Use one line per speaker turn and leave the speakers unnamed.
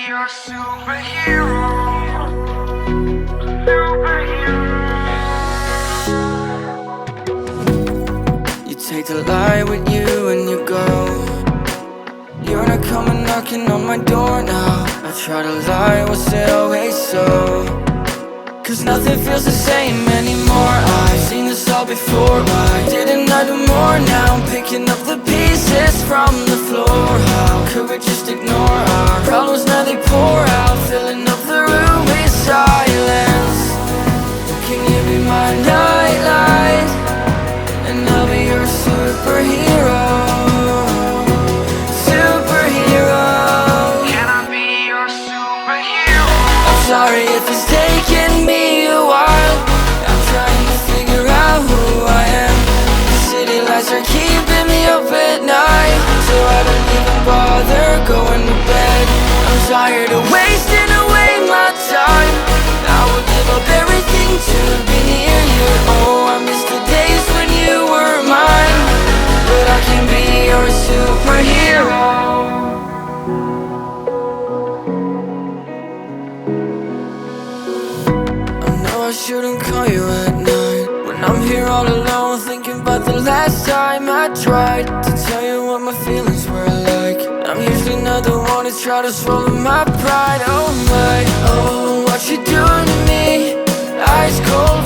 your superhero. You take the light with you and you go. You're not coming knocking on my door now. I try to lie, was it always so? Cause nothing feels the same anymore. I've seen this all before. Why didn't I do more? Now I'm picking up the pieces from the floor. How could we just ignore our problems? Now they pour out, filling up the room with silence. Can you be my nightlight? And I'll be your superhero. Sorry if it's taking me a while. I'm trying to figure out who I am. The city lights are keeping me up at night, so I don't even bother going to bed. I'm tired of wasting away my time. I would give up everything to be near you. Oh, I miss the days when you were mine, but I can be your superhero. I shouldn't call you at night when I'm here all alone, thinking about the last time I tried to tell you what my feelings were like. I'm usually not the one to try to swallow my pride. Oh my, oh, what you doing to me? Ice cold